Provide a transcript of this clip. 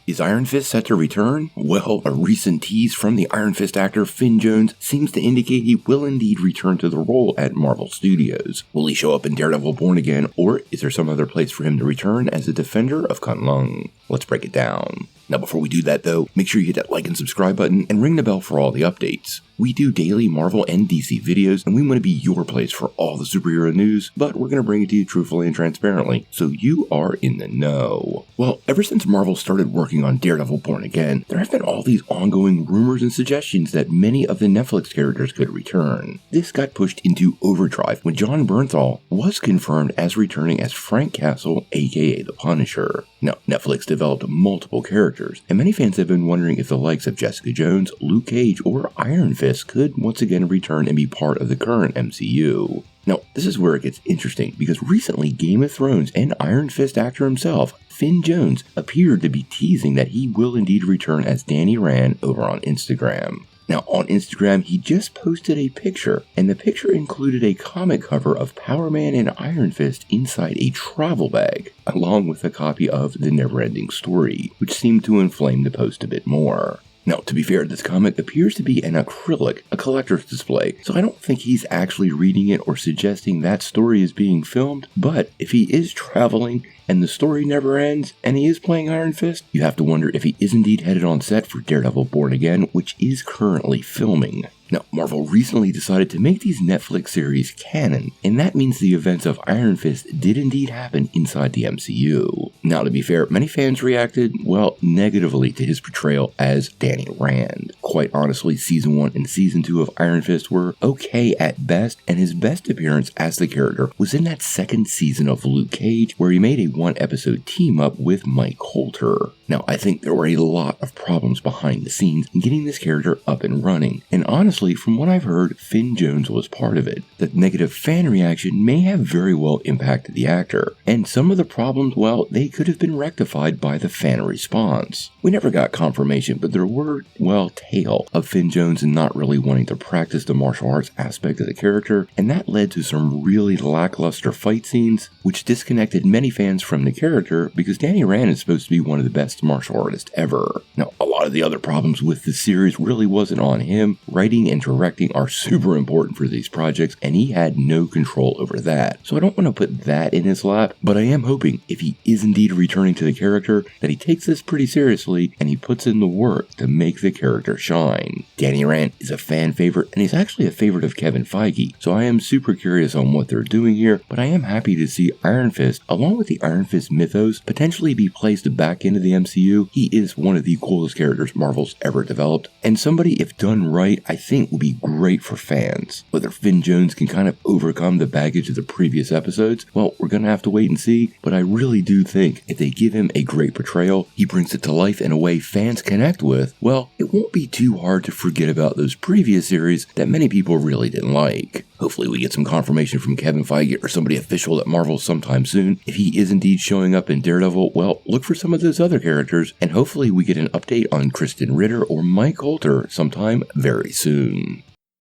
Is Iron Fist set to return? Well, a recent tease from the Iron Fist actor Finn Jones seems to indicate he will indeed return to the role at Marvel Studios. Will he show up in Daredevil Born Again, or is there some other place for him to return as a defender of Kunlun? Let's break it down. Now before we do that though, make sure you hit that like and subscribe button and ring the bell for all the updates. We do daily Marvel and DC videos, and we want to be your place for all the superhero news, but we're going to bring it to you truthfully and transparently, so you are in the know. Well, ever since Marvel started working on Daredevil Born Again, there have been all these ongoing rumors and suggestions that many of the Netflix characters could return. This got pushed into overdrive when Jon Bernthal was confirmed as returning as Frank Castle, aka the Punisher. Now, Netflix developed multiple characters, and many fans have been wondering if the likes of Jessica Jones, Luke Cage, or Iron Fist could once again return and be part of the current MCU. Now, this is where it gets interesting, because recently Game of Thrones and Iron Fist actor himself, Finn Jones, appeared to be teasing that he will indeed return as Danny Rand over on Instagram. Now, on Instagram, he just posted a picture, and the picture included a comic cover of Power Man and Iron Fist inside a travel bag, along with a copy of The Neverending Story, which seemed to inflame the post a bit more. Now, to be fair, this comic appears to be an acrylic, a collector's display, so I don't think he's actually reading it or suggesting that story is being filmed, but if he is traveling and the story never ends and he is playing Iron Fist, you have to wonder if he is indeed headed on set for Daredevil Born Again, which is currently filming. Now, Marvel recently decided to make these Netflix series canon, and that means the events of Iron Fist did indeed happen inside the MCU. Now, to be fair, many fans reacted, well, negatively to his portrayal as Danny Rand. Quite honestly, Season 1 and Season 2 of Iron Fist were okay at best, and his best appearance as the character was in that second season of Luke Cage, where he made a one-episode team-up with Mike Coulter. Now, I think there were a lot of problems behind the scenes in getting this character up and running, and honestly, from what I've heard, Finn Jones was part of it. The negative fan reaction may have very well impacted the actor, and some of the problems, well, they could have been rectified by the fan response. We never got confirmation, but there were, well, tale of Finn Jones not really wanting to practice the martial arts aspect of the character, and that led to some really lackluster fight scenes, which disconnected many fans from the character because Danny Rand is supposed to be one of the best martial artists ever. Now, a lot of the other problems with the series really wasn't on him. Writing and directing are super important for these projects, and he had no control over that. So I don't want to put that in his lap, but I am hoping if he is indeed returning to the character, that he takes this pretty seriously and he puts in the work to make the character shine. Danny Rand is a fan favorite, and he's actually a favorite of Kevin Feige, so I am super curious on what they're doing here, but I am happy to see Iron Fist, along with the Iron Fist mythos, potentially be placed back into the MCU. He is one of the coolest characters Marvel's ever developed, and somebody, if done right, I think will be great for fans. Whether Finn Jones can kind of overcome the baggage of the previous episodes, well, we're gonna have to wait and see, but I really do think if they give him a great portrayal, he brings it to life in a way fans connect with, well, it won't be too hard to forget about those previous series that many people really didn't like. Hopefully we get some confirmation from Kevin Feige or somebody official at Marvel sometime soon. If he is indeed showing up in Daredevil, well, look for some of those other characters, and hopefully we get an update on Kristen Ritter or Mike Coulter sometime very soon.